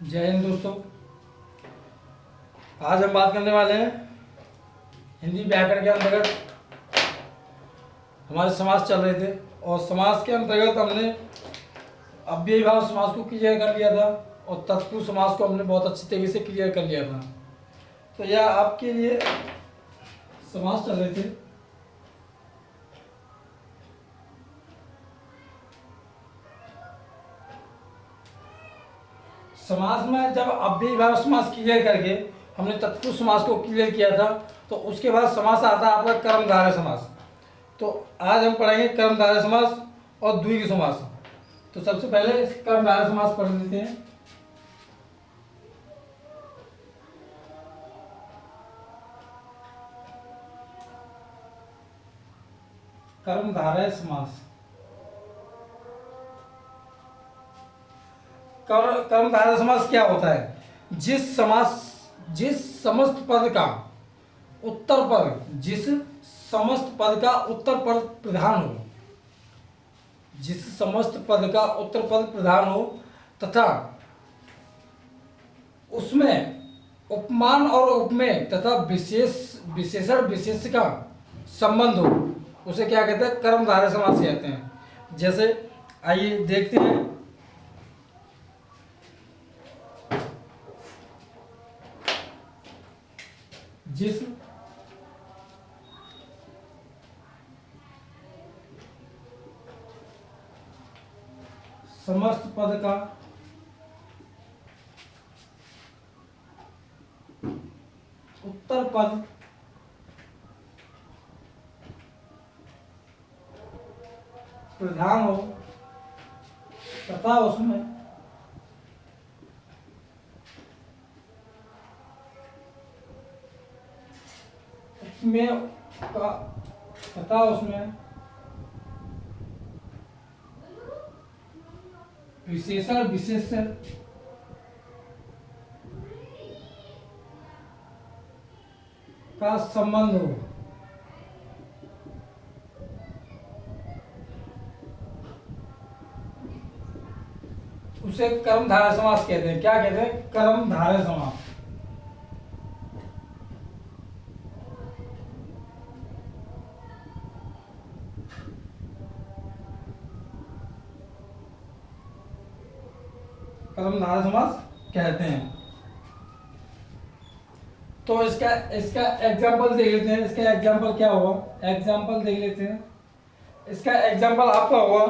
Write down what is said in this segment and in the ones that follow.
जय हिंद दोस्तों। आज हम बात करने वाले हैं हिंदी व्याकरण के अंतर्गत हमारे समास चल रहे थे और समास के अंतर्गत हमने अव्ययी भाव समास को क्लियर कर लिया था और तत्पुरुष समास को हमने बहुत अच्छी तरीके से क्लियर कर लिया था। तो यह आपके लिए समास चल रहे थे। समास में जब अव्ययी भाव समास क्लियर करके हमने तत्पुरुष समास को क्लियर किया था तो उसके बाद समास आता है आपका कर्मधारय समास। तो आज हम पढ़ेंगे कर्मधारय समास और द्विगु समास। तो सबसे पहले कर्मधारय समास पढ़ लेते हैं। कर्मधारय समास। कर्मधारय समास क्या होता है? जिस समस्त पद का उत्तर पद प्रधान हो, जिस समस्त पद का उत्तर पद प्रधान हो तथा उसमें उपमान और उपमेय तथा विशेषण विशेष का संबंध हो, उसे क्या कहते हैं? कर्मधारय समास कहते हैं। जैसे आइए देखते हैं। जिस समस्त पद का उत्तर पद प्रधान हो तथा उसमें विशेषण विशेष का संबंध हो, उसे कर्मधारय समास कहते हैं। क्या कहते हैं? कर्मधारय समास। कर्मधारय समास कहते हैं। तो इसका एग्जाम्पल देख लेते हैं। इसका एग्जाम्पल क्या होगा? एग्जाम्पल देख लेते हैं। इसका एग्जाम्पल आपका होगा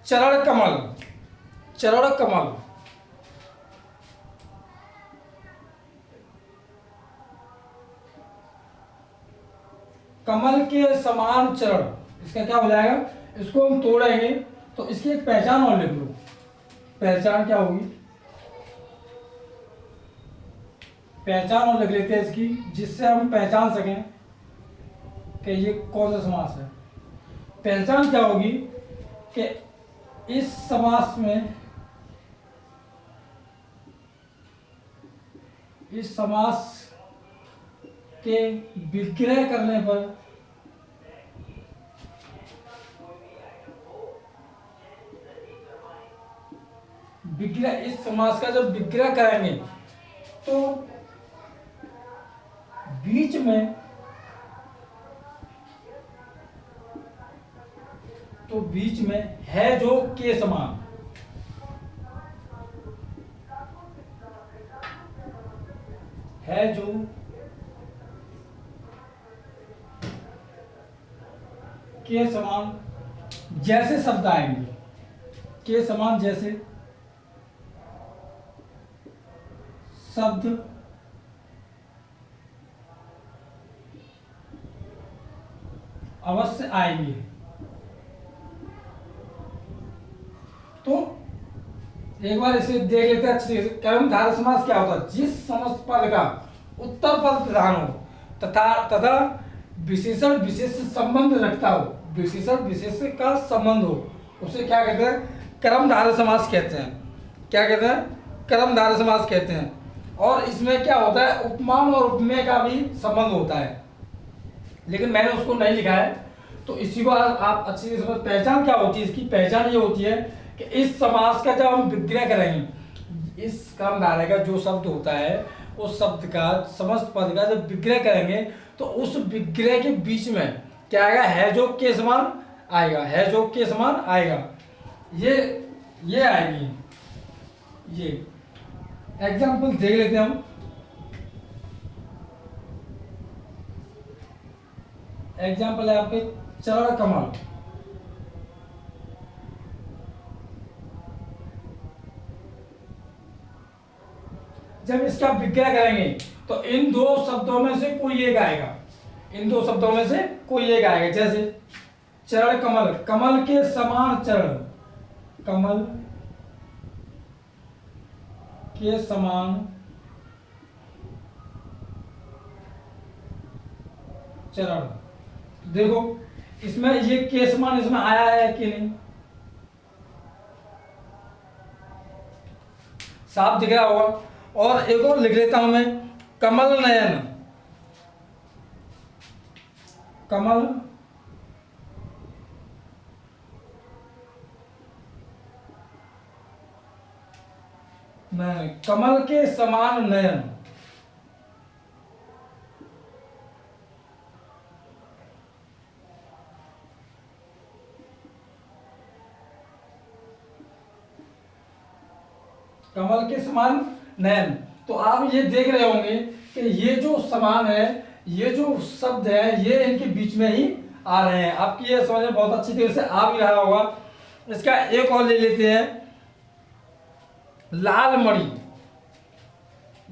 चरण कमल। चरण कमल कमल के समान चरण, इसका क्या हो जाएगा? इसको हम तोड़ेंगे तो इसकी एक पहचान और लिख लो। पहचान क्या होगी? पहचान और लिख लेते हैं इसकी, जिससे हम पहचान सकें कि ये कौन सा समास है। पहचान क्या होगी कि इस समास में इस समास के विग्रह करने पर इस समास का जब विग्रह करेंगे तो बीच में है जो के समान, है जो के समान जैसे शब्द आएंगे। के समान जैसे शब्द अवश्य आएंगे। तो एक बार इसे देख लेते हैं अच्छे से। कर्मधारय समास क्या होता है? जिस समस्त पद का उत्तर पद प्रधान हो तथा विशेषण विशेष संबंध रखता हो, विशेषण विशेष का संबंध हो, उसे क्या कहते हैं? कर्मधारय समास कहते हैं। क्या कहते हैं? कर्मधारय समास कहते हैं। और इसमें क्या होता है? उपमान और उपमेय का भी संबंध होता है, लेकिन मैंने उसको नहीं लिखा है, तो इसी को आप अच्छी से समझ। पहचान क्या होती है इसकी? पहचान ये होती है कि इस समास का जब हम विग्रह करेंगे, इस कर्मधारय का जो शब्द होता है उस शब्द का समस्त पद का जब विग्रह करेंगे तो उस विग्रह के बीच में क्या आएगा, है जो के समान आएगा, है जो के समान आएगा, ये आएगी। ये एग्जाम्पल देख लेते हैं हम। एग्जाम्पल है आपके चरण कमल। जब इसका विग्रह करेंगे तो इन दो शब्दों में से कोई एक आएगा, इन दो शब्दों में से कोई एक आएगा। जैसे चरण कमल, कमल के समान चरण, कमल के समान चरण। देखो इसमें ये के समान इसमें आया है कि नहीं, साफ दिख रहा होगा। और एक और लिख लेता हूं मैं, कमल नयन, कमल नयन, कमल के समान नयन। कमल के समान नयन। तो आप ये देख रहे होंगे कि ये जो समान है, ये जो शब्द है, ये इनके बीच में ही आ रहे हैं। आपकी ये समझ में बहुत अच्छी तरह से आ भी रहा होगा। इसका एक और ले लेते हैं, लाल मणि,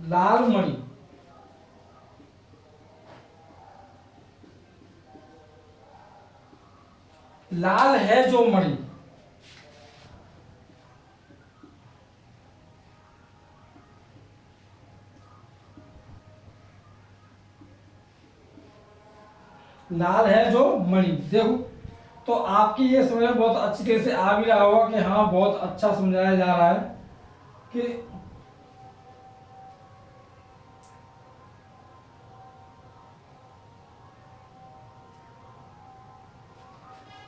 लाल मणि, लाल है जो मणि, लाल है जो मणि। देखो तो आपकी ये समझ में बहुत अच्छी तरह से आ भी रहा होगा कि हाँ बहुत अच्छा समझाया जा रहा है कि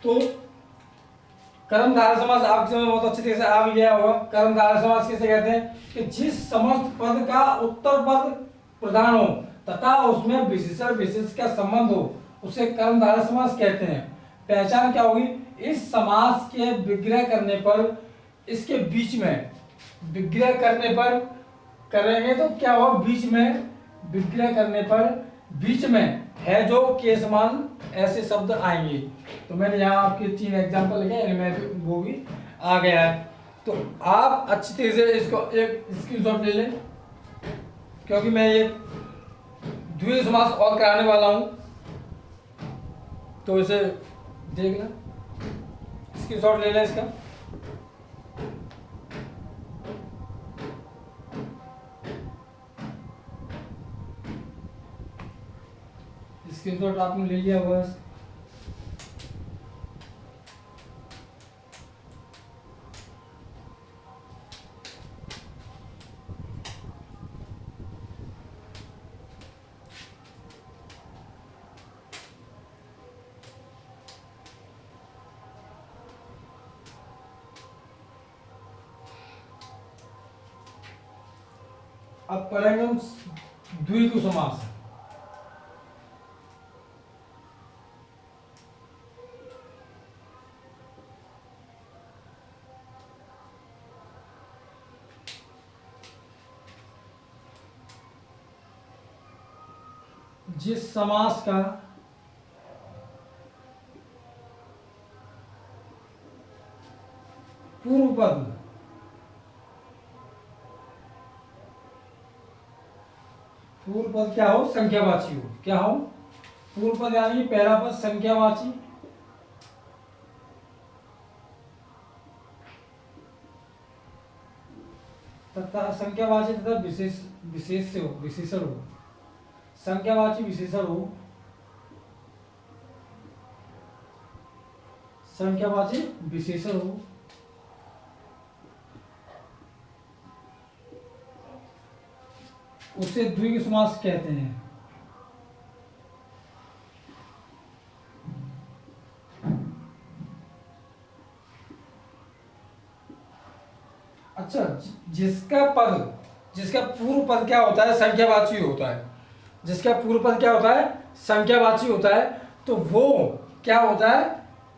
तो कर्मधारय समास आपके समझ में बहुत अच्छी तरह से आ भी गया होगा। कर्मधारय समास किसे कहते हैं कि जिस समस्त पद का उत्तर पद प्रधान हो तथा उसमें विशेषण विशेष का संबंध हो उसे कर्मधारय समास कहते हैं। पहचान क्या होगी, इस समास के विग्रह करने पर इसके बीच में, विग्रह करने पर करेंगे तो क्या हो, बीच में विग्रह करने पर बीच में है जो के समान ऐसे शब्द आएंगे। तो मैंने यहाँ आपके 3 एग्जाम्पल लिखे, इनमें वो भी आ गया है। तो आप अच्छी तरह से इसको एक स्क्रीनशॉट ले लें, क्योंकि मैं ये द्वितीय समास और कराने वाला हूँ, तो इसे देख लें, स्क्रीनशॉट ले लें इसका। स्क्रीनशॉट आपने ले लिया होगा। अब पढ़ेंगे हम द्विगु समास। जिस समास का पूर्व पद क्या हो, संख्यावाची हो। क्या हो, पूर्व पद यानी पहला पद संख्यावाची तथा संख्यावाची तथा विशेष से हो, विशेषण हो, संख्यावाची विशेषण हो, संख्यावाची विशेषण हो, उसे द्विगु समास कहते हैं। अच्छा, जिसका पूर्व पद क्या होता है, संख्यावाची होता है। जिसका पूर्व पद क्या होता है, संख्यावाची होता है, तो वो क्या होता है,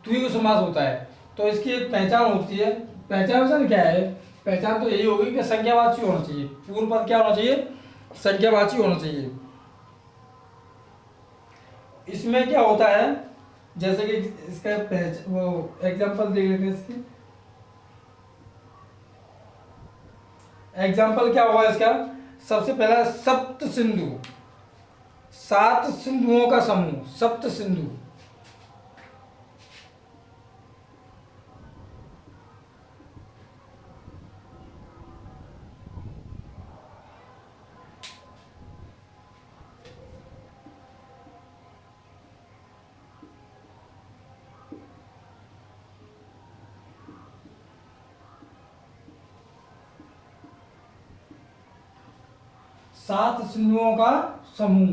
द्विगु समास होता है। तो इसकी एक पहचान होती है। पहचान क्या है, पहचान तो यही होगी कि संख्यावाची होना चाहिए, पूर्व पद क्या होना चाहिए, संख्यावाची होना चाहिए। इसमें क्या होता है, जैसे कि इसका वो एग्जांपल देख लेते हैं। इसकी एग्जाम्पल क्या होगा इसका, सबसे पहला सप्त सिंधु, 7 सिंधुओं का समूह, सप्त सिंधु। सात सिंधुओं का समूह।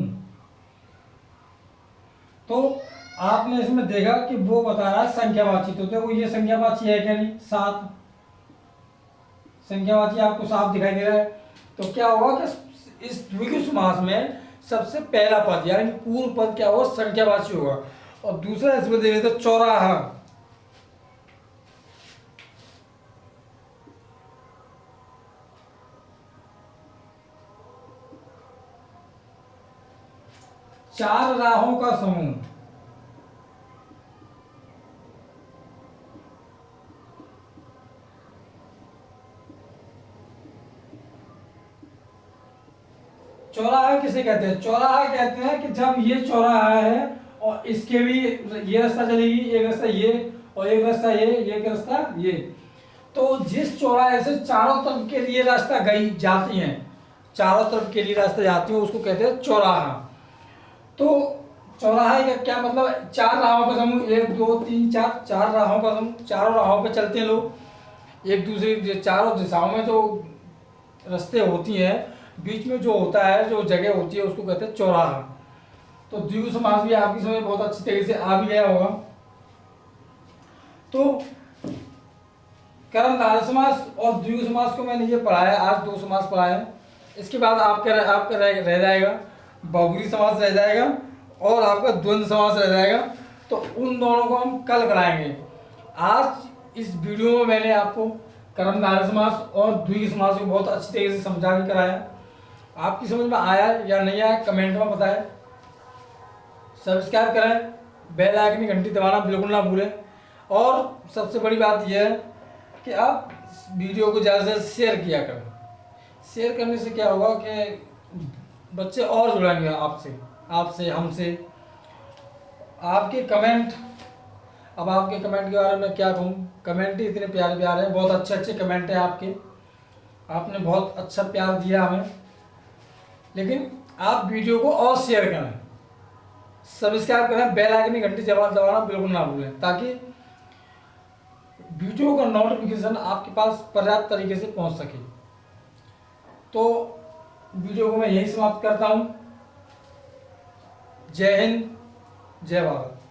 तो आपने इसमें देखा कि वो बता रहा है संख्यावाची, तो देखो ये संख्यावाची है क्या, नहीं, 7 संख्यावाची आपको साफ दिखाई दे रहा है। तो क्या होगा कि इस द्विगु समास में सबसे पहला पद यानी पूर्व पद क्या होगा, संख्यावाची होगा। और दूसरा इसमें देख लेते चौराहा। चार राहों का समूह, चौराहा किसे कहते हैं, चौराहा कहते हैं कि जब ये चौराहा है और इसके भी ये रास्ता चलेगी, एक रास्ता ये और एक रास्ता ये, एक रास्ता ये, तो जिस चौराहे से चारों तरफ के लिए रास्ता गई जाती हैं, चारों तरफ के लिए रास्ता जाती है, उसको कहते हैं चौराहा। तो चौराहे का क्या मतलब, 4 राहों का समूह, 1 2 3 4, 4 राहों का समूह, चारों राहों पे चलते हैं लोग, एक दूसरे चारों दिशाओं में जो रास्ते होती हैं, बीच में जो होता है, जो जगह होती है, उसको कहते हैं चौराहा। तो द्विगु समास भी आपकी समझ बहुत अच्छी तरीके से आ भी गया होगा। तो कर्मधारय समास और द्विगु समास को मैंने ये पढ़ाया, आज 2 समास पढ़ाए। इसके बाद आपका रह जाएगा बहुब्रीहि समास रह जाएगा और आपका द्वंद्व समास रह जाएगा। तो उन दोनों को हम कल कराएंगे। आज इस वीडियो में मैंने आपको कर्मधारय समास और द्विगु समास को बहुत अच्छी तरीके से समझा के कराया। आपकी समझ में आया या नहीं आया कमेंट में बताएं। सब्सक्राइब करें, बेल आइकन की घंटी दबाना बिल्कुल ना भूलें। और सबसे बड़ी बात यह है कि आप वीडियो को ज़्यादा से ज़्यादा शेयर किया करें। शेयर करने से क्या होगा कि बच्चे और जुड़ेंगे आपसे हमसे। आपके कमेंट, अब आपके कमेंट के बारे में क्या कहूँ, कमेंट ही इतने प्यारे प्यारे हैं, बहुत अच्छे अच्छे कमेंट हैं आपके, आपने बहुत अच्छा प्यार दिया हमें। लेकिन आप वीडियो को और शेयर करें, सब्सक्राइब करें, बेल आइकन की घंटी दबाना बिल्कुल ना भूलें, ताकि वीडियो का नोटिफिकेशन आपके पास पर्याप्त तरीके से पहुंच सके। तो वीडियो को मैं यही समाप्त करता हूं। जय हिंद, जय भारत।